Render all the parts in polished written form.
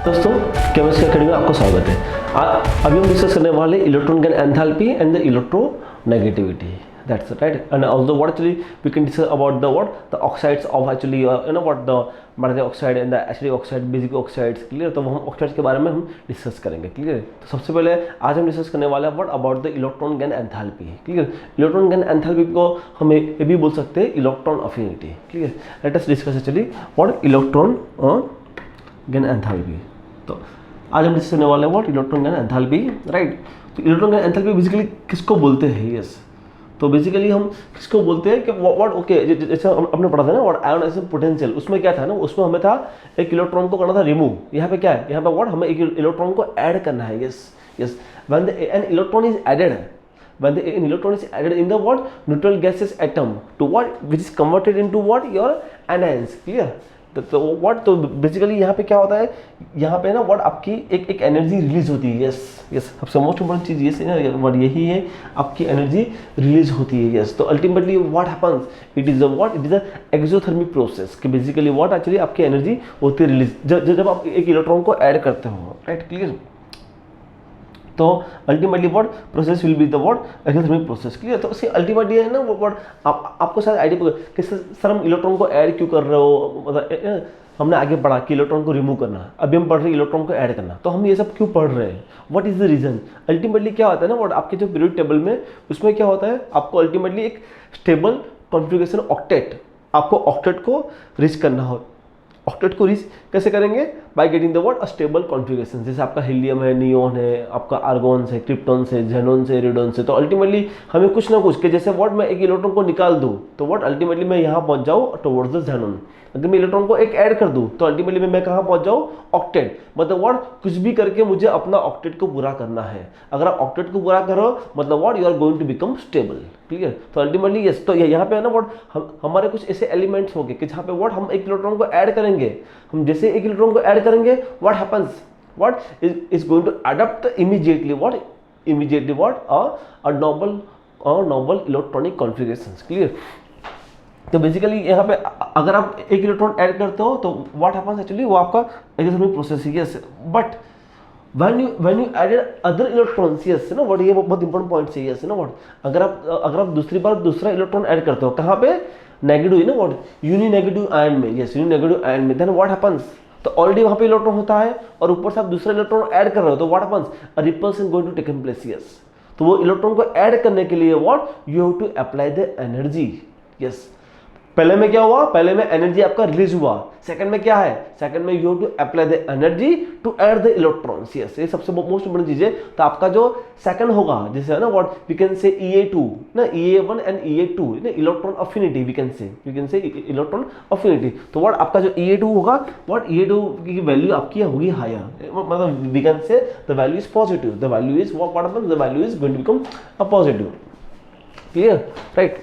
दोस्तों chemistry academy में आपका स्वागत है। अभी हम डिस्कस करने वाले electron gain enthalpy and the electronegativity, that's it, right? And also what actually we can discuss about the oxides of actually what the metallic oxide and the acidic oxide, basic oxides, clear? तो हम oxides के बारे में हम discuss करेंगे, clear? तो सबसे पहले आज हम डिस्कस करने वाले हैं what about the electron gain enthalpy, clear? Electron gain enthalpy को हम ये भी बोल सकते हैं electron affinity, clear? Let us discuss actually what electron gain enthalpy. तो आज हम डिस्कस करने वाले हैं what electron gain enthalpy, right? तो इलेक्ट्रॉन गैन एंथैल्पी बेसिकली किसको बोलते हैं? यस, तो बेसिकली हम किसको बोलते हैं कि व्हाट ओके, जैसे हमने पढ़ा था ना व्हाट आयोनाइजेशन पोटेंशियल, उसमें क्या था ना, उसमें हमें था एक इलेक्ट्रॉन को करना था रिमूव। यहाँ पे क्या है, यहाँ पे व्हाट हमें एक इलेक्ट्रॉन को ऐड करना है। Yes yes, when an electron is added, when an electron is added in the what neutral gases atom to what which is converted into what your anions, clear? तो what, तो basically यहाँ पे क्या होता है, यहाँ पे ना व्हाट आपकी एक एनर्जी रिलीज होती है। यस यस, सबसे मोस्ट इंपॉर्टेंट चीज़ ये ना व्हाट यही है, आपकी एनर्जी रिलीज होती है। यस, तो ultimately what happens, it is a exothermic process कि बेसिकली व्हाट एक्चुअली आपकी एनर्जी होती है रिलीज जब आप एक इलेक्ट्रॉन को ऐड करते हो, राइट? क्लियर? तो ultimately what process will be the what exothermic process, clear? तो उसकी अल्टीमेटली है ना व्हाट आपको शायद आइडिया कि सर हम इलेक्ट्रॉन को ऐड क्यों कर रहे हो, मतलब हमने आगे पढ़ा कि इलेक्ट्रॉन को रिमूव करना, अभी हम पढ़ रहे हैं इलेक्ट्रॉन को ऐड करना, तो हम ये सब क्यों पढ़ रहे हैं, what is the reason? Ultimately क्या होता है ना व्हाट आपके जो पीरियोडिक टेबल में उसमें क्या होता है, आपको अल्टीमेटली एक स्टेबल कॉन्फ़िगरेशन ऑक्टेट, आपको ऑक्टेट को रीच करना हो। ऑक्टेट को रीच कैसे करेंगे? By getting the what a stable configuration, जैसे आपका हीलियम है, नियोन है, आपका आर्गोन है, क्रिप्टॉन से, जेनॉन से, रेडॉन से। तो अल्टीमेटली हमें कुछ ना कुछ कि जैसे व्हाट मैं एक इलेक्ट्रॉन को निकाल दूं तो व्हाट अल्टीमेटली मैं यहाँ पहुँच जाऊँ टुवर्ड्स द जेनॉन। अगर मैं इलेक्ट्रॉन को एक ऐड कर दूं तो अल्टीमेटली मैं कहाँ पहुँच जाऊँ? ऑक्टेट। मतलब व्हाट कुछ भी करके मुझे अपना ऑक्टेट को पूरा करना है। अगर आप ऑक्टेट को पूरा करो मतलब what you are going to become stable, clear? तो अल्टीमेटली यस, तो यहाँ पे है ना व्हाट हमारे कुछ ऐसे एलिमेंट्स होंगे कि जहाँ पे व्हाट हम एक इलेक्ट्रॉन को ऐड करेंगे, हम जैसे एक इलेक्ट्रॉन को ऐड करेंगे what happens, what is going to adopt immediately what a normal electronic configurations, clear? तो बेसिकली यहाँ पे अगर आप एक इलेक्ट्रॉन ऐड करते हो तो व्हाट हैपेंस एक्चुअली वो आपका एक्सोथर्मिक प्रोसेस है। Yes, but when you added other electrons, yes ना व्हाट, ये बहुत इंपॉर्टेंट पॉइंट है। यस ना व्हाट अगर आप दूसरी बार दूसरा इलेक्ट्रॉन ऐड करते हो कहाँ पे? नेगेटिव है ना व्हाट, यूनि नेगेटिव आयन में। यस, यूनि नेगेटिव आयन में, देन व्हाट हैपेंस, तो ऑलरेडी वहाँ पे इलेक्ट्रॉन होता है और ऊपर से आप दूसरा इलेक्ट्रॉन ऐड कर रहे हो तो what happens, a repulsion going to taken place. Yes, तो वो इलेक्ट्रॉन को ऐड करने के लिए what you have to apply the energy. Yes, पहले में क्या हुआ, पहले में एनर्जी आपका रिलीज हुआ, सेकंड में क्या है, सेकंड में you have to apply the energy to add the electrons. Yes, ये सबसे मोस्ट इंपोर्टेंट चीज है। तो आपका जो सेकंड होगा जैसे है ना व्हाट वी कैन से Ea2 ना, Ea1 एंड Ea2 ना, electron affinity we can say electron affinity. तो व्हाट आपका जो Ea2 होगा, व्हाट Ea2 की वैल्यू आपकी होगी हायर, मतलब we can say the value is positive, the value is what happens, the value is going to become a positive, clear? Right?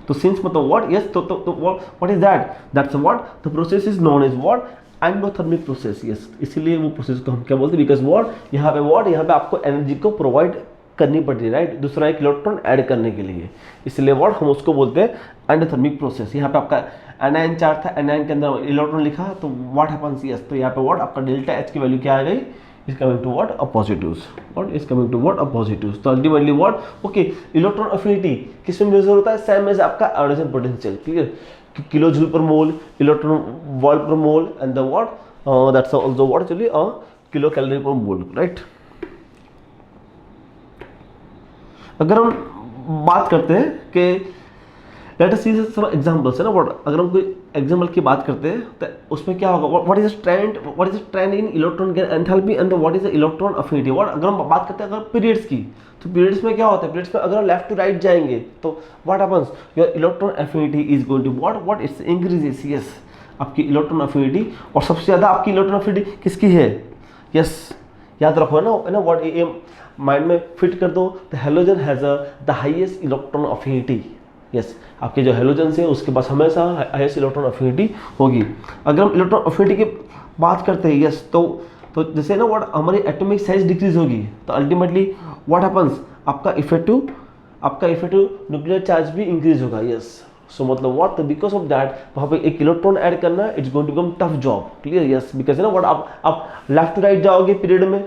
तो since मतलब व्हाट, यस, तो what is that, that's what the process is known as what endothermic process. Yes, इसीलिए वो process को हम क्या बोलते हैं, बिकॉज व्हाट यहाँ पे आपको एनर्जी को प्रोवाइड करनी पड़ती है, राइट? दूसरा एक इलेक्ट्रॉन ऐड करने के लिए, इसलिए व्हाट हम उसको बोलते हैं एंडोथर्मिक प्रोसेस। यहाँ पे आपका एनायन चार्ज था, एनायन के अंदर इलेक्ट्रॉन लिखा तो व्हाट हैपेंस, यस, तो यहाँ पे व्हाट आपका डेल्टा एच की वैल्यू क्या आ गई, is coming to what a positives, what is coming to what a positives। तो ultimately what okay electron affinity किस में मेजर होता है, सेम एज आपका ionisation potential, clear? Kilo joule per mole, electron volt per mole and the what that's also what actually kilo calorie per mole, right? अगर हम बात करते हैं कि लेट अस सी सम एग्जांपल्स है ना व्हाट, अगर हम कोई एग्जांपल की बात करते हैं तो उसमें क्या होगा, what is the trend in electron gain enthalpy and what is the electron affinity. What अगर हम बात करते हैं अगर पीरियड्स की, तो पीरियड्स में क्या होता है, पीरियड्स में अगर हम लेफ्ट टू राइट जाएंगे तो what happens, your electron affinity is going to what it's increases. Yes, आपकी इलेक्ट्रॉन अफिनिटी, और सबसे ज़्यादा आपकी इलेक्ट्रॉन अफिनिटी किसकी है? यस, याद रखो ना व्हाट ये माइंड में फिट कर दो, the halogen has the highest electron affinity. Yes, आपके जो हेलोजन है उसके पास हमेशा हाईएस्ट इलेक्ट्रॉन अफिनिटी होगी। अगर हम इलेक्ट्रॉन अफिनिटी की बात करते हैं, यस, तो जैसे ना व्हाट हमारी एटॉमिक साइज डिक्रीज होगी तो अल्टीमेटली व्हाट हैपेंस, आपका इफेक्टिव न्यूक्लियर चार्ज भी इंक्रीज होगा। यस, सो मतलब व्हाट, तो बिकॉज ऑफ दैट वहाँ पे एक इलेक्ट्रॉन ऐड करना it's going to become tough job, clear, yes, because ना व्हाट, आप लेफ्ट टू राइट जाओगे पीरियड में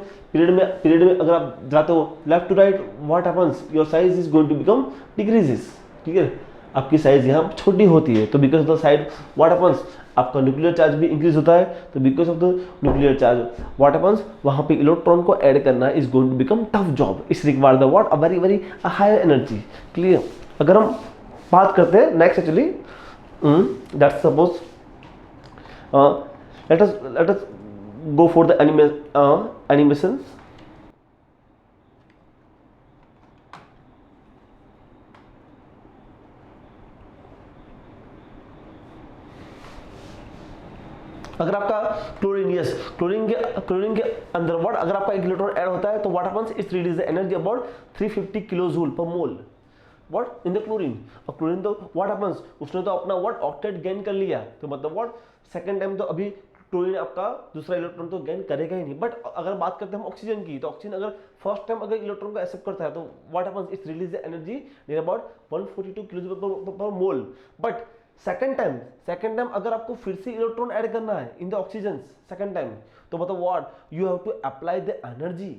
अगर आप जाते हो left to right, what happens, your size is going to become decreases, clear, आपकी साइज यहाँ छोटी होती है, तो because of the side what happens, आपका न्यूक्लियर चार्ज भी इंक्रीज होता है, तो because of the nuclear charge what happens, वहाँ पे इलेक्ट्रॉन को ऐड करना is going to become tough job, it's require the what, a very higher energy, clear. अगर हम बात करते हैं next actually, that's suppose let us go for the animations. अगर आपका क्लोरीन, यस, क्लोरीन के अंदर व्हाट, अगर आपका एक इलेक्ट्रॉन ऐड होता है तो what happens, it release the energy about 350 kilo joule per mole, what, in the chlorine. और क्लोरीन तो व्हाट हैपेंस, उसने तो अपना व्हाट ऑक्टेट गेन कर लिया, तो मतलब व्हाट सेकंड टाइम तो अभी क्लोरीन आपका दूसरा इलेक्ट्रॉन तो गेन करेगा ही नहीं। बट अगर बात करते हैं हम ऑक्सीजन की, तो ऑक्सीजन अगर फर्स्ट टाइम अगर इलेक्ट्रॉन को एक्सेप्ट करता है तो what happens, it release the energy near about 142 kilo पर मोल। बट सेकंड टाइम अगर आपको फिर से इलेक्ट्रॉन ऐड करना है in the oxygen second time, तो मतलब what, you have to apply the energy,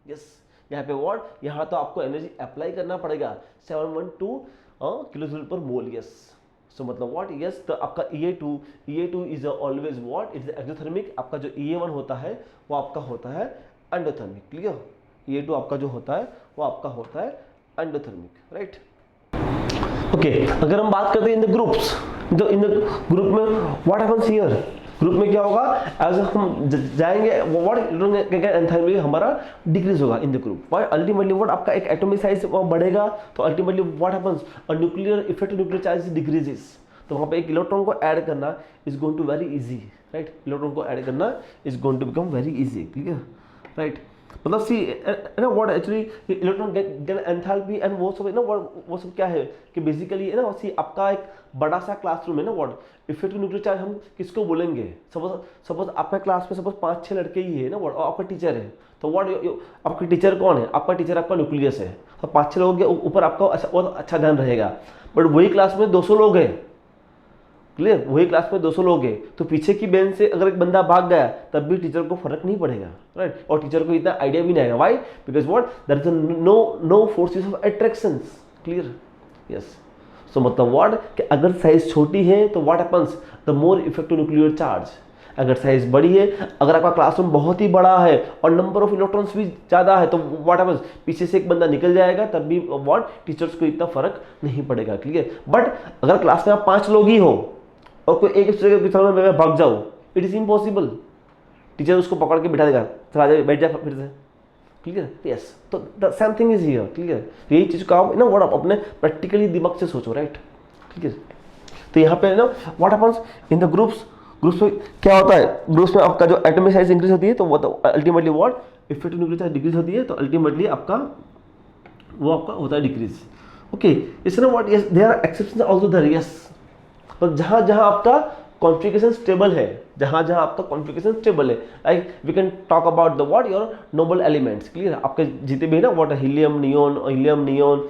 yes, यहाँ पे व्हाट, यहाँ तो आपको एनर्जी अप्लाई करना पड़ेगा 712 किलो जूल पर मोल, यस। सो मतलब व्हाट, यस, तो आपका EA2 is always what, it's exothermic. आपका जो EA1 होता है वो आपका होता है एंडोथर्मिक, क्लियर। EA2 आपका जो होता है वो आपका होता है एंडोथर्मिक, राइट। ओके, अगर हम बात करते हैं इन द ग्रुप्स, तो इन द ग्रुप में व्हाट हैपेंस हियर, ग्रुप में क्या होगा, एज हम जाएंगे व्हाट एंथैल्पी हमारा डिक्रीज होगा in the group, what ultimately what आपका एक एटॉमिक साइज बढ़ेगा, तो ultimately what happens, a nuclear effect nuclear charge decreases, तो वहाँ पे एक इलेक्ट्रॉन को ऐड करना is going to very easy, right, electron को ऐड करना is going to become very easy, clear, right. मतलब सी ना what actually electron gain enthalpy and वो सब ना, वो सब क्या है कि बेसिकली ना सी आपका एक बड़ा सा क्लासरूम है ना, व्हाट इफेक्टिव न्यूक्लियर चार्ज हम किसको बोलेंगे, सपोज आपका क्लास में सपोज 5-6 लड़के ही है ना, व्हाट, और आपका टीचर है, तो व्हाट आपका टीचर कौन है, आपका टीचर आपका न्यूक्लियस है, तो 5-6 लोगों के ऊपर आपका और अच्छा ध्यान रहेगा। बट वही क्लास में 200 लोग हैं, क्लियर, वही क्लास में 200 लोग हैं, तो पीछे की बेंच से अगर एक बंदा भाग गया तब भी टीचर को फर्क नहीं पड़ेगा, राइट, और टीचर को इतना आइडिया भी नहीं आएगा, why, because what, there is no forces of attractions, clear, yes. So मतलब व्हाट कि अगर साइज छोटी है तो what happens, the more effective nuclear charge, अगर साइज बड़ी है, अगर आपका क्लासरूम बहुत ही बड़ा है और नंबर ऑफ इलेक्ट्रॉन्स भी ज़्यादा है, तो व्हाट हैपेंस, पीछे से एक बंदा निकल जाएगा तब भी व्हाट टीचर्स को इतना फर्क नहीं पड़ेगा, क्लियर। बट अगर क्लास में आप 5 लोग ही हो और कोई एक दूसरे के पीछे में मैं भाग जाऊँ, इट इज़ इम्पॉसिबल, टीचर उसको पकड़ के बिठा देगा, चला जाए बैठ जा फिर से, क्लियर, यस। तो the same thing is here, clear, यही चीज़ का आप ना व्हाट आप अपने प्रैक्टिकली दिमाग से सोचो, राइट, क्लियर। तो यहाँ पे ना what happens in the groups में क्या होता है, ग्रुप्स में आपका जो एटॉमिक साइज इंक्रीज होती है तो वो ultimately what effective nuclear charge decrease होती है, तो अल्टीमेटली आपका वो आपका होता है डिक्रीज, ओके। इसमें what, yes, there are exceptions also there, yes, पर जहाँ आपका कॉन्फ़िगरेशन स्टेबल है, जहाँ आपका कॉन्फ़िगरेशन स्टेबल है, like we can talk about the what your noble elements, clear, आपके जितने भी है ना what helium neon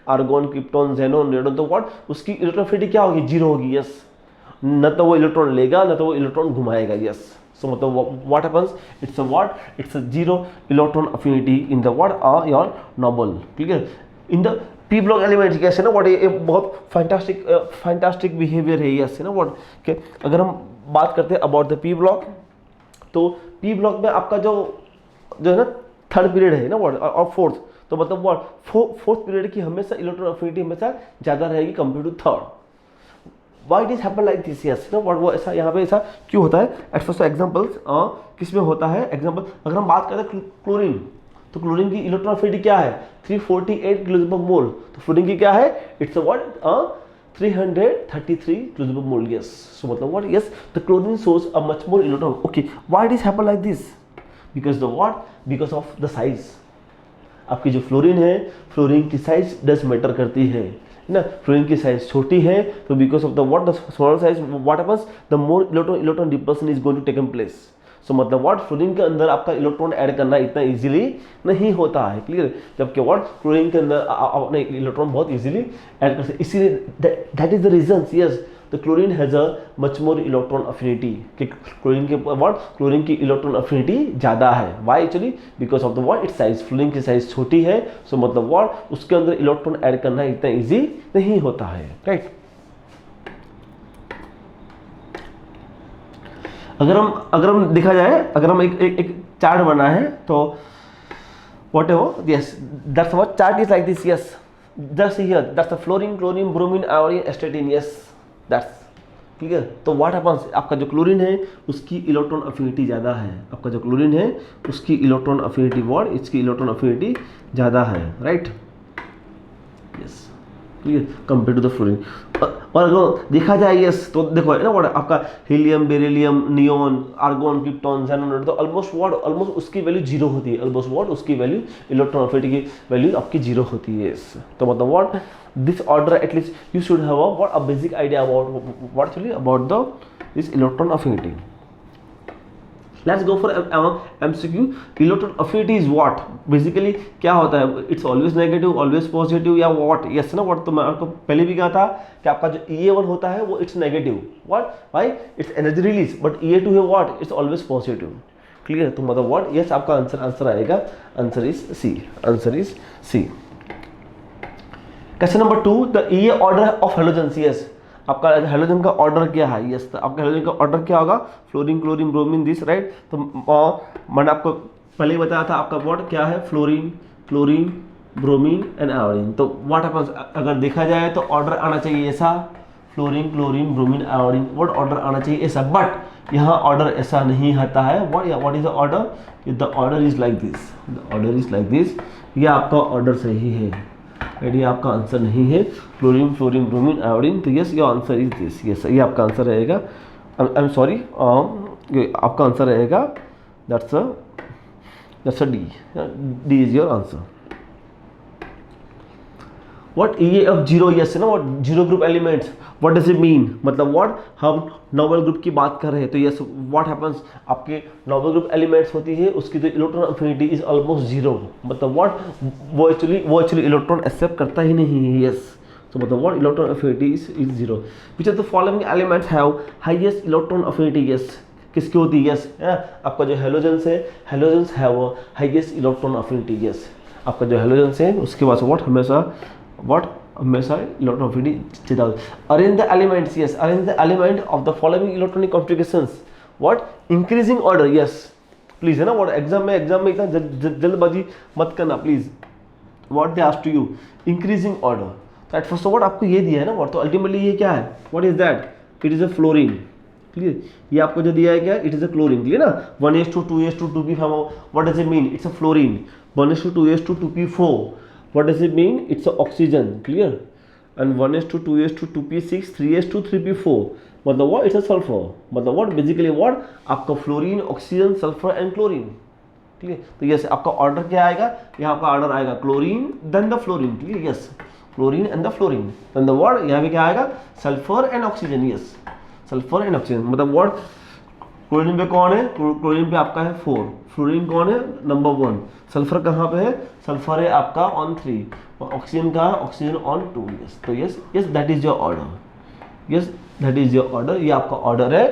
argon krypton xenon radon, तो व्हाट उसकी इलेक्ट्रोफिलिटी क्या होगी, 0 होगी, यस, न तो वो इलेक्ट्रॉन लेगा न तो वो इलेक्ट्रॉन घुमाएगा, यस। सो मतलब what happens, it's a 0 electron affinity in the what your noble, clear. In the P block elements कैसे ना व्हाट, ये बहुत फैंटास्टिक बिहेवियर है, यस, ना व्हाट कि अगर हम बात करते हैं अबाउट द पी ब्लॉक, तो पी ब्लॉक में आपका जो है ना थर्ड पीरियड है ना व्हाट और फोर्थ, तो मतलब व्हाट फोर्थ पीरियड की हमेशा इलेक्ट्रॉन अफिनिटी हमेशा ज़्यादा रहेगी compare to third. Why it is happen like this? Yes, ना व्हाट वो ऐसा यहाँ पे ऐसा क्यों होता है? एट एग्जाम्पल्स किस में होता है एग्जाम्पल, अगर हम बात करें क्लोरीन, तो क्लोरीन की इलेक्ट्रॉन अफिनिटी क्या है 348 किलो पर मोल, तो फ्लोरीन की क्या है इट्स व्हाट 333 किलो पर मोल, यस। सो मतलब what, yes, the chlorine source a much more electron, okay. Why it is happen like this, because the what, because of the size. आपकी जो फ्लोरीन है, फ्लोरीन की size 10 metre करती है ना, fluorine की साइज छोटी है, तो because of the what the smaller size what happens, the more electron dispersion is going to taken place. So मतलब व्हाट फ्लोरीन के अंदर आपका इलेक्ट्रॉन ऐड करना इतना इजीली नहीं होता है, क्लियर। जबकि व्हाट क्लोरीन के अंदर आप अपने इलेक्ट्रॉन बहुत इजीली ऐड कर सकते, इसीलिए that is the reason, yes the chlorine has a much more electron affinity, कि क्लोरीन के व्हाट क्लोरीन की इलेक्ट्रॉन अफिनिटी ज़्यादा है। Why actually because of the what it's size, fluorine की साइज छोटी है, सो मतलब व्हाट उसके अंदर इलेक्ट्रॉन ऐड करना इतना ईजी नहीं होता है, राइट। अगर हम देखा जाए, अगर हम एक चार्ट बना है तो व्हाट है वो, yes that's what chart is like this, yes that's here that's the fluorine, chlorine, bromine, iodine, एस्टेटिन, yes that's clear. तो व्हाट हैपेंस, आपका जो क्लोरीन है उसकी इलेक्ट्रॉन अफिनिटी ज़्यादा है, आपका जो क्लोरीन है उसकी इलेक्ट्रॉन अफिनिटी व्हाट, इसकी इलेक्ट्रॉन अफिनिटी ज़्यादा है, right, yes clear compare to the fluorine. और अगर देखा जाए यस तो देखो है ना व्हाट आपका helium, beryllium, neon, argon, krypton, xenon, तो ऑलमोस्ट व्हाट ऑलमोस्ट उसकी वैल्यू जीरो होती है, ऑलमोस्ट व्हाट उसकी वैल्यू इलेक्ट्रॉन अफिनिटी की वैल्यू आपकी जीरो होती है, yes. तो मतलब what this order at least you should have a basic idea about what actually about this electron affinity. Let's go for MCQ. Electron affinity is what? Basically क्या होता है? It's always negative, always positive या what? Yes ना what? तो मैं आपको पहले भी कहा था कि आपका जो EA1 होता है वो it's negative. What? Why? It's energy release. But EA2 है what? It's always positive. Clear? तो मतलब what? Yes आपका आंसर आएगा. Answer is C. Answer is C. Question number 2, the ये ऑर्डर ऑफ हेलोजन, यस आपका हेलोजन का order क्या है, यस आपका हेलोजन का ऑर्डर क्या होगा, fluorine, chlorine, bromine, this, right. तो मैंने आपको पहले ही बताया था आपका व्हाट क्या है, fluorine, chlorine, bromine and iodine. तो व्हाट हैपेंस, अगर देखा जाए तो ऑर्डर आना चाहिए ऐसा, fluorine, chlorine, bromine, iodine, what order आना चाहिए ऐसा, बट यहाँ ऑर्डर ऐसा नहीं आता है। What is the order, the order is like this, the order is like this, ये आपका ऑर्डर सही है, ये आपका आंसर नहीं है, क्लोरीन, फ्लोरीन, ब्रोमीन, आयोडीन। तो yes your answer is this, yes ये आपका आंसर रहेगा, आई एम सॉरी आपका आंसर रहेगा that's a D is your answer. What ये ऑफ जीरो, यस ना what zero group elements, what does it mean, मतलब what हम नोबल ग्रुप की बात कर रहे हैं, तो यस व्हाट हैपेंस, आपके नोबल ग्रुप एलिमेंट्स होती है उसकी जो electron affinity is almost zero, मतलब व्हाट वो एक्चुअली इलेक्ट्रॉन एक्सेप्ट करता ही नहीं है, यस तो मतलब what electron affinity is zero. Which of the following elements have highest electron affinity, yes किसकी होती है, यस आपका जो हेलोजेंस है, halogens have highest electron affinity, yes आपका जो हेलोजेंस है उसके पास व्हाट हमेशा इलेक्ट्रॉन अफिनिटी ज़्यादा। Arrange the elements, yes arrange the element of the following electronic configurations, what increasing order, yes please है ना व्हाट एग्जाम में इतना जल्दबाजी मत करना please, what they asked to you increasing order, तो एट फर्स्ट व्हाट आपको ये दिया है ना व्हाट, तो अल्टीमेटली ये क्या है, what is that, it is a fluorine, clear ये आपको जो दिया है क्या, it is a chlorine, clear ना 1:2:2 2p5, what does it mean, it's a fluorine, 1:2 2p4, what does it mean, it's a oxygen, clear, and 1:2 2p6 3:3p4, मतलब what, it's a sulfur, मतलब what basically what आपका fluorine, oxygen, sulphur and chlorine, clear. तो yes आपका order क्या आएगा, यहाँ आपका order आएगा chlorine then the fluorine, clear yes chlorine and the fluorine then the what, यहाँ पे क्या आएगा sulphur and oxygen, yes sulphur and oxygen, मतलब व्हाट क्लोरीन पे कौन है, क्लोरीन पे आपका है 4, फ्लोरीन कौन है नंबर 1, सल्फर कहाँ पे है, सल्फर है आपका ऑन 3, और ऑक्सीजन का ऑक्सीजन ऑन 2, यस तो yes that is your order, yes that is your order, ये आपका ऑर्डर है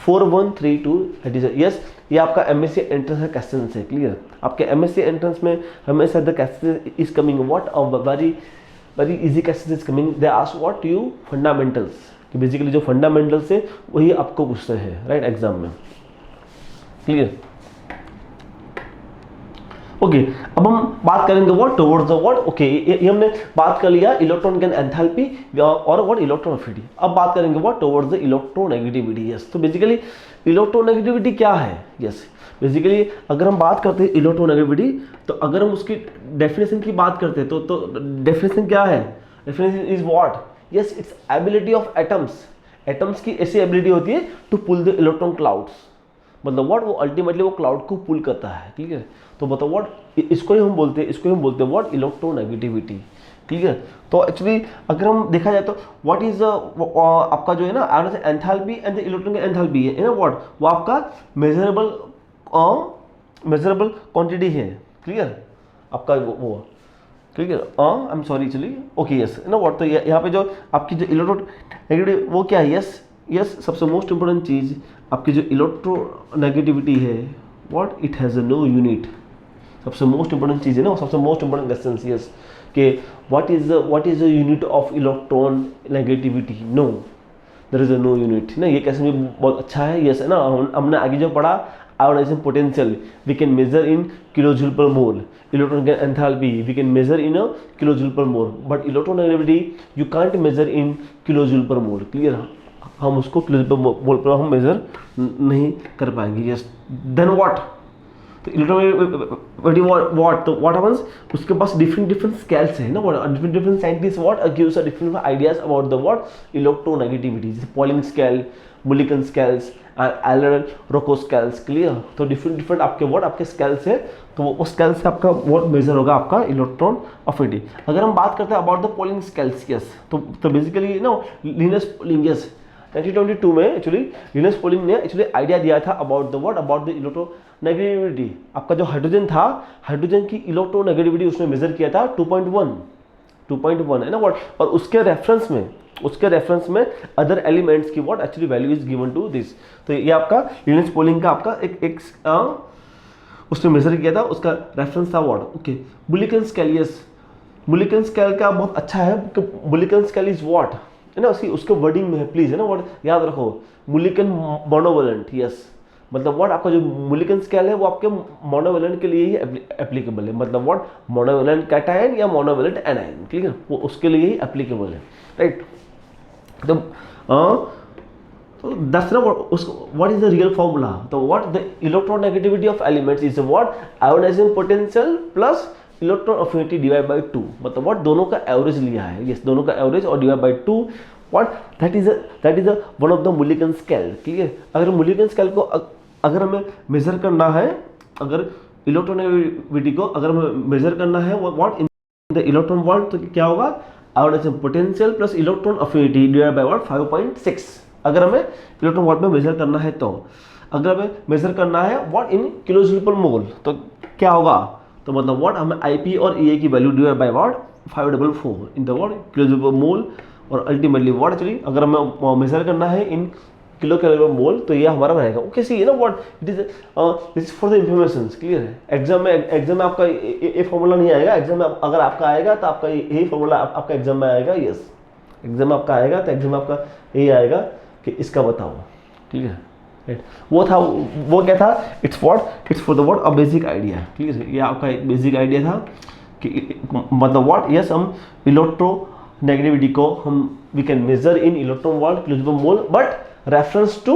4 1 3 2, दैट इज यस। ये आपका एमएससी एंट्रेंस का क्वेश्चन है, क्लियर आपके एमएससी एंट्रेंस में हमेशा the question is coming what a very easy question is coming, they ask what to you fundamentals, कि बेसिकली जो फंडामेंटल्स है वही आपको पूछते हैं राइट एग्जाम में, क्लियर ओके। अब हम बात करेंगे what towards the what, okay ये हमने बात कर लिया इलेक्ट्रॉन गैन एंथैल्पी और व्हाट इलेक्ट्रॉन अफिनिटी। अब बात करेंगे what towards the electronegativity, yes तो बेसिकली इलेक्ट्रोनेगेटिविटी क्या है, यस बेसिकली अगर हम बात करते हैं इलेक्ट्रोनेगेटिविटी, तो अगर हम उसकी डेफिनेशन की बात करते हैं तो डेफिनेशन क्या है, definition is what, yes it's ability of atoms की ऐसी एबिलिटी होती है to pull the electron clouds, मतलब व्हाट वो अल्टीमेटली वो क्लाउड को पुल करता है, ठीक है तो मतलब व्हाट इसको ही हम बोलते हैं व्हाट इलेक्ट्रोनेगेटिविटी, क्लियर। तो एक्चुअली अगर हम देखा जाए तो व्हाट इज आपका जो है ना enthalpy and the electron enthalpy है ना व्हाट, वो आपका मेजरेबल मेजरेबल क्वांटिटी है, क्लियर आपका वो clear. I am sorry actually, okay yes know what, तो यहाँ पे जो आपकी जो इलेक्ट्रोनेगेटिविटी वो क्या है, यस यस सबसे मोस्ट इंपॉर्टेंट चीज़ आपकी जो इलेक्ट्रोनेगेटिविटी है, what it has no unit, सबसे मोस्ट इंपॉर्टेंट चीज़ है ना, सबसे मोस्ट इंपॉर्टेंट क्वेश्चन यस कि what is the unit of electron negativity, no there is a no unit ना। ये क्वेश्चन भी बहुत अच्छा है, यस है ना। हमने आगे जो पढ़ा ionisation potential we can measure in kilojoule per mole, electron enthalpy we can measure in a kilojoule per mole, but electronegativity you can't measure in kilojoule per mole, clear. हम उसको किलोजूल पर मोल पर हम major नहीं कर पाएंगे, yes. Then what, तो electronegativity what, तो what happens, उसके पास डिफरेंट स्केल्स है ना, different scientist what gives a different ideas about the what electronegativity, जैसे पॉलिंग स्केल, मुलिकन स्केल्स, एलर रोको स्केल्स, क्लियर। तो डिफरेंट आपके व्हाट आपके स्केल्स है, तो उस स्केल से आपका व्हाट मेजर होगा आपका इलेक्ट्रॉन अफिनिटी। अगर हम बात करते हैं about the Pauling scales, yes, तो basically no Linus Pauling, yes 1922 में एक्चुअली लिनस पॉलिंग ने एक्चुअली आइडिया दिया था about the what about the electronegativity. आपका जो हाइड्रोजन था, हाइड्रोजन की इलेक्ट्रोनेगेटिविटी उसने मेजर किया था 2.1 है ना व्हाट, और उसके रेफरेंस में अदर एलिमेंट्स की what actually value is given to this. तो ये आपका लिनस पॉलिंग का आपका एक उसने मेजर किया था, उसका रेफरेंस था what, okay. Mulliken scale, yes Mulliken scale का बहुत अच्छा है कि बुलिकन स्केल इज व्हाट है ना, उसके वर्डिंग में है प्लीज है ना व्हाट याद रखो, मुलिकन मोनोवेलेंट, यस मतलब व्हाट आपका जो मुलिकन स्केल है वो आपके मोनोवेलेंट के लिए ही एप्लीकेबल है, मतलब व्हाट मोनोवेलेंट कैटायन या मोनोवेलेंट एनायन, क्लियर, वो उसके लिए ही एप्लीकेबल है, राइट। तो that's what is the real formula, तो what the electronegativity of elements is what ionising potential plus electron affinity divide by 2, मतलब व्हाट दोनों का एवरेज लिया है, यस दोनों का एवरेज और divide by 2, what that is one of the Mulliken scale, clear. अगर मुलिकन स्केल को अगर हमें मेजर करना है, अगर इलेक्ट्रोनेगेटिविटी को अगर हमें मेजर करना है what in the electron world, तो क्या होगा ionization potential plus electron affinity divide by what 5.6, अगर हमें इलेक्ट्रॉन वोल्ट में मेजर करना है। तो अगर हमें मेजर करना है व्हाट इन किलोजूल पर मोल, तो क्या होगा, तो मतलब व्हाट हमें IP और EA की value divide by what 544 in the what kilojoule per मोल, और अल्टीमेटली व्हाट एक्चुअली अगर हमें मेजर करना है इन किलो कैलोरी पर मोल, तो ये हमारा रहेगा, ओके। सी है ना what it is this for the information, clear है। एग्जाम में आपका ये फॉर्मूला नहीं आएगा, एग्जाम में अगर आपका आएगा तो आपका यही फॉर्मूला आपका एग्जाम में आएगा, यस एग्जाम में आपका आएगा तो एग्जाम में आपका यही आएगा कि इसका बताओ, ठीक है राइट। वो क्या था, it's for the what a basic idea, clear है, ये आपका एक बेसिक आइडिया था कि मतलब व्हाट यस हम इलेक्ट्रोनेगेटिविटी को हम we can measure in electron volt kilojoule per mole, but reference to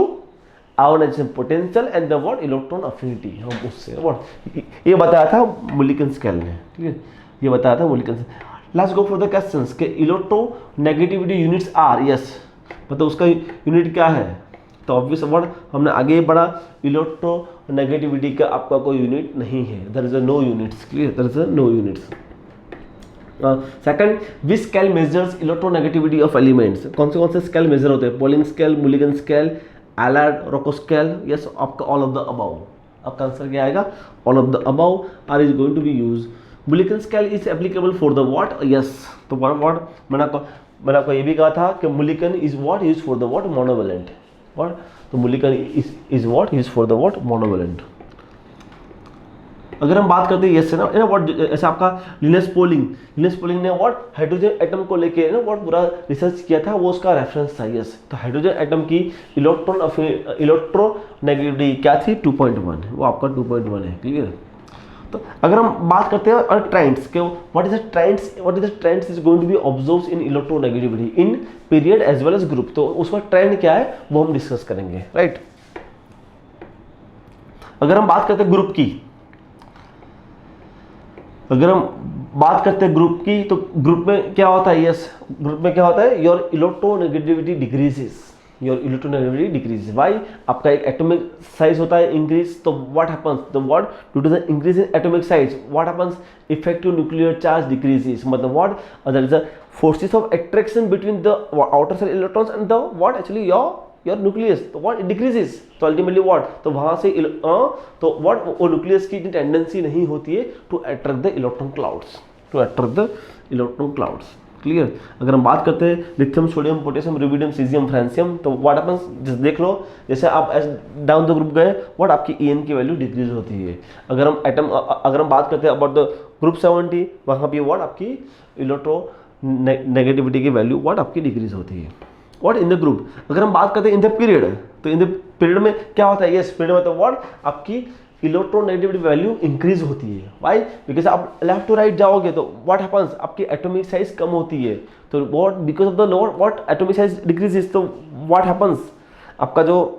ionisation potential and the what electron affinity, हम उससे व्हाट ये बताया था मुलिकन स्केल ने, ठीक है, ये बताया था Mulliken scale. Let's go for the questions के इलेक्ट्रोनेगेटिविटी यूनिट्स आर, यस मतलब उसका यूनिट क्या है, तो ऑब्वियस वर्ड हमने आगे ही पढ़ा, इलेक्ट्रोनेगेटिविटी का आपका कोई यूनिट नहीं है, there is no units, clear, there is no units. Second, which scale measures electronegativity of elements, कौन से स्केल मेजर होते हैं, Pauling scale, Mulliken scale, Allred Rochow scale, yes आपका ऑल ऑफ द अबव, आपका answer क्या आएगा, all of the above are is going to be use. Mulliken scale is applicable for the what, yes तो what मैंने आपको ये भी कहा था कि Mulliken is what use for the what monovalent, what तो Mulliken is what use for the what monovalent. अगर हम बात करते हैं यस ना व्हाट ऐसा आपका लिनस पॉलिंग ने व्हाट हाइड्रोजन एटम को लेके ना व्हाट पूरा रिसर्च किया था, वो उसका रेफरेंस था, यस तो हाइड्रोजन एटम की इलेक्ट्रोनेगेटिविटी क्या थी 2.1, वो आपका 2.1 है, क्लियर। तो अगर हम बात करते हैं ट्रेंड्स के, what is the trends is going to be observed in electronegativity in period as well as group, तो उसका ट्रेंड क्या है वो हम डिस्कस करेंगे, राइट। अगर हम बात करते हैं ग्रुप की, अगर हम बात करते हैं ग्रुप की, तो ग्रुप में क्या होता है, यस ग्रुप में क्या होता है, योर इलेक्ट्रोनेगेटिविटी डिक्रीजेस, व्हाई आपका एक एटॉमिक साइज होता है इंक्रीज, तो what happens the what due to the increase in atomic size what happens effective nuclear charge decreases, मतलब what there is a forces of attraction between the outer cell electrons and the what actually your your nucleus, तो what it decreases, तो ultimately what, तो वहां से तो what वो nucleus की tendency नहीं होती है to attract the electron clouds, to attract the electron clouds. Clear. अगर हम बात करते हैं lithium, sodium, potassium, rubidium, caesium, francium, तो व्हाट हैपेंस, जस्ट देख लो, जैसे आप डाउन द ग्रुप गए, व्हाट आपकी EN की वैल्यू डिक्रीज होती है। अगर हम बात करते हैं अबाउट द ग्रुप 70, वहाँ पे व्हाट आपकी इलेक्ट्रो नेगेटिविटी की वैल्यू व्हाट आपकी डिक्रीज होती है। व्हाट इन द ग्रुप, अगर हम बात करते हैं इन द पीरियड, तो इन द पीरियड में क्या होता है, यस पीरियड में तो व्हाट आपकी इलेक्ट्रोनेगेटिविटी वैल्यू इंक्रीज होती है। व्हाई, बिकॉज आप लेफ्ट टू राइट जाओगे तो व्हाट हैपेंस, आपकी एटॉमिक साइज कम होती है, तो what because of the lower what atomic size decreases, तो व्हाट हैपेंस, आपका जो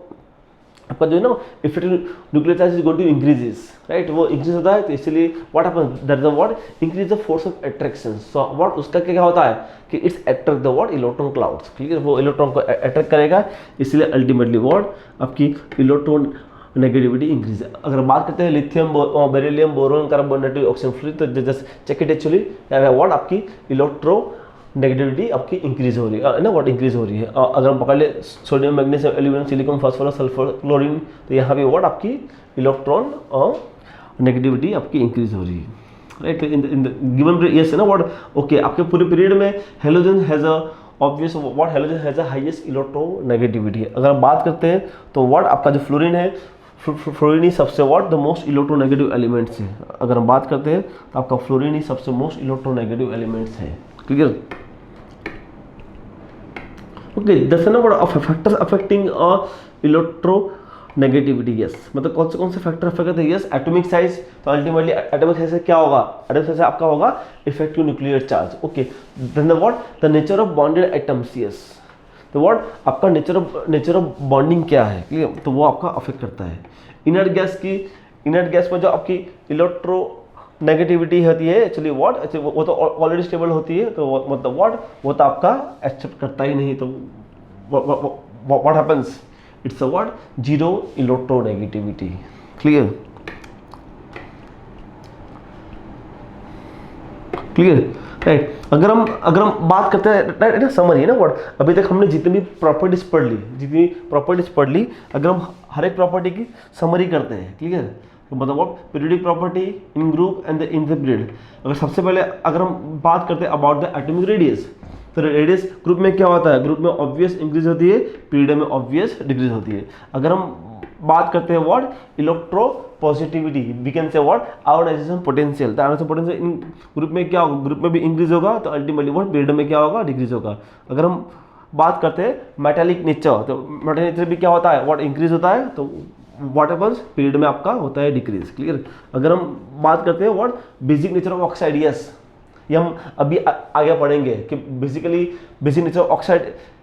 है ना effective nuclear charge is going to increases, right, वो इंक्रीज होता है, तो इसलिए what happens, that is the what increase the force of attraction. So what उसका क्या होता है कि it's attract the what electron clouds. Clear, वो इलेक्ट्रॉन को अट्रैक्ट करेगा, इसलिए अल्टीमेटली व्हाट आपकी इलेक्ट्रॉन नेगेटिविटी इंक्रीज। अगर बात करते हैं lithium, beryllium, boron, carbon, negative oxygen, fluorine, तो just check it actually what आपकी इलेक्ट्रो नेगेटिविटी आपकी इंक्रीज हो रही है ना, व्हाट इंक्रीज हो रही है। अगर हम पकड़ ले sodium, magnesium, aluminium, silicon, phosphorus, sulphur, chlorine, तो यहाँ पे व्हाट आपकी इलेक्ट्रॉन नेगेटिविटी आपकी इंक्रीज हो रही है, right. In the given yes है ना व्हाट, ओके, आपके पूरे पीरियड में halogen has a obvious what, halogen has a highest electronegativity. अगर हम बात करते हैं तो व्हाट आपका जो फ्लोरीन है, फ्लोरीन ही सबसे what the most electronegative elements है। अगर हम बात करते हैं तो आपका फ्लोरीन ही सबसे मोस्ट इलेक्ट्रोनेगेटिव एलिमेंट्स है। Clear, okay, that's number of factors affecting electronegativity. Yes, मतलब कौन से फैक्टर अफेक्ट करते हैं, यस एटॉमिक साइज, तो अल्टीमेटली एटॉमिक साइज से क्या होगा, एटॉमिक साइज से आपका होगा effective nuclear charge. Okay, then the what the nature of bonded atoms. Yes, तो व्हाट आपका नेचर ऑफ बॉन्डिंग क्या है, क्लियर, तो वो आपका अफेक्ट करता है। इनर्ट गैस में जो आपकी इलेक्ट्रो नेगेटिविटी होती है एक्चुअली व्हाट, वो तो ऑलरेडी स्टेबल होती है, तो मतलब व्हाट वो तो आपका एक्सेप्ट करता ही नहीं, तो what happens, it's a what zero electronegativity. Clear, right. अगर हम बात करते हैं राइट ना, समरी है ना व्हाट, अभी तक हमने जितनी भी प्रॉपर्टीज पढ़ ली, अगर हम हर एक प्रॉपर्टी की समरी करते हैं, क्लियर, तो मतलब what periodic property in group and in the period. अगर सबसे पहले अगर हम बात करते हैं अबाउट द एटॉमिक रेडियस, तो रेडियस ग्रुप में क्या होता है, ग्रुप में ऑब्वियस इंक्रीज होती है, पीरियड में ऑब्वियस डिक्रीज होती है। अगर हम बात करते हैं what electropositivity, we can say what ionisation potential, तो आयोनाइजेशन पोटेंशियल इन ग्रुप में क्या होगा, ग्रुप में भी इंक्रीज होगा, तो अल्टीमेटली व्हाट पीरियड में क्या होगा, डिक्रीज होगा। अगर हम बात करते हैं मेटालिक नेचर, तो मेटालिक नेचर भी क्या होता है, व्हाट इंक्रीज होता है, तो व्हाट हैपेंस पीरियड में आपका होता है डिक्रीज। क्लियर, अगर हम बात करते हैं what basic nature of oxide, yes ये हम अभी आगे पढ़ेंगे कि basically basic nature of oxide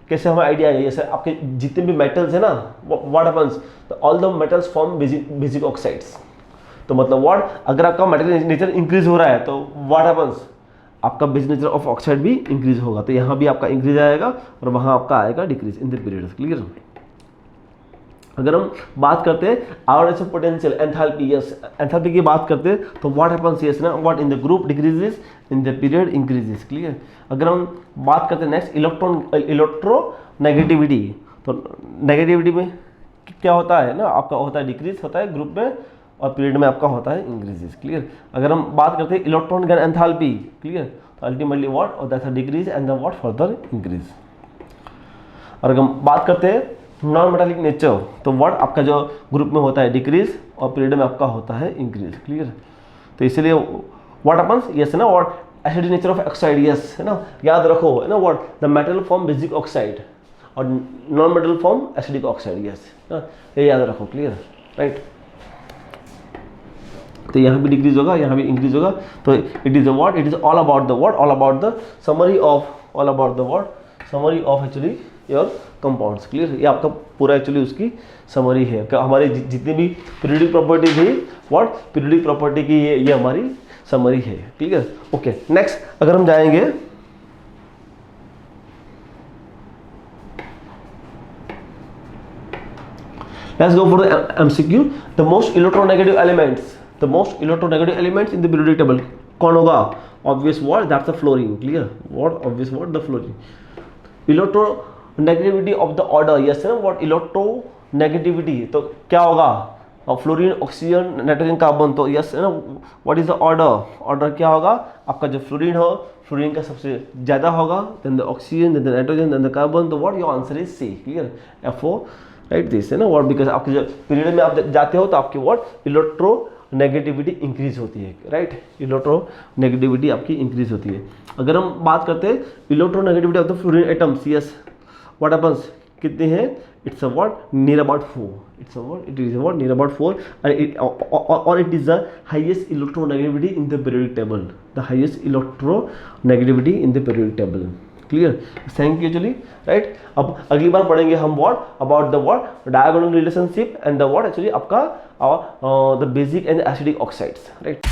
कैसे हमें आइडिया है। जैसे आपके जितने भी मेटल्स है ना, व्हाट हैपेंस, तो all the metals form basic oxides, तो मतलब व्हाट अगर आपका मेटल नेचर इंक्रीज हो रहा है तो व्हाट हैपेंस आपका बेसिक नेचर ऑफ ऑक्साइड भी इंक्रीज होगा, तो यहाँ भी आपका इंक्रीज आएगा और वहाँ आपका आएगा decrease in the period. Clear, अगर हम बात करते हैं ionization potential enthalpy, yes enthalpy की बात करते हैं तो व्हाट हैपेंस, यस ना what in the group decreases, in the period increases. Clear, अगर हम बात करते हैं नेक्स्ट इलेक्ट्रो नेगेटिविटी, तो नेगेटिविटी में क्या होता है ना, आपका होता है डिक्रीज होता है ग्रुप में, और पीरियड में आपका होता है इंक्रीजेस। क्लियर, अगर हम बात करते हैं इलेक्ट्रॉन गन एंथैल्पी, क्लियर, तो अल्टीमेटली व्हाट और that's a decrease and the what further increase. और अगर हम बात करते हैं नॉन मेटालिक नेचर, तो व्हाट आपका जो ग्रुप में होता है डिक्रीज और पीरियड में आपका होता है इंक्रीज। क्लियर, तो इसलिए व्हाट हैपेंस, यस है ना what acidic nature of oxide, yes है ना, याद रखो है ना what the metal form basic oxide और non metal form acidic oxide, yes ये याद रखो। क्लियर, राइट, तो यहाँ भी डिक्रीज होगा, यहाँ भी इंक्रीज होगा, तो it is what it is all about the what all about the summary of actually your compounds. Clear, ये आपका पूरा एक्चुअली उसकी समरी है कि हमारी जितनी भी पीरियोडिक प्रॉपर्टी थी, व्हाट पीरियोडिक प्रॉपर्टी की ये हमारी समरी है। क्लियर, ओके, नेक्स्ट अगर हम जाएंगे let's go for the MCQ, the most electronegative elements in the periodic table कौन होगा, obvious what, that's the fluorine। clear, what obvious what, the fluorine। Negativity of the order, yes है ना, what electronegativity, तो क्या होगा, fluorine, oxygen, nitrogen, carbon, तो yes है ना, what is the order, order क्या होगा आपका, जो फ्लोरीन हो, फ्लोरीन का सबसे ज़्यादा होगा, then the oxygen, then the nitrogen, then the carbon, तो what your answer is C, clear, FO, right this है ना, व्हाट, बिकॉज आपके जो पीरियड में आप जाते हो तो आपकी व्हाट इलेक्ट्रो नेगेटिविटी इंक्रीज होती है, राइट, इलेक्ट्रो नेगेटिविटी आपकी इंक्रीज होती है। अगर हम बात करते हैं electro negativity of the fluorine atoms, yes what happens, कितने हैं, it's a what near about 4, it's a what, it is a what near about 4, और it is the highest electronegativity in the periodic table, the highest electronegativity in the periodic table, clear, thank you चलिए, right. अब अगली बार पढ़ेंगे हम what about the what diagonal relationship and the what actually आपका the basic and acidic oxides, right.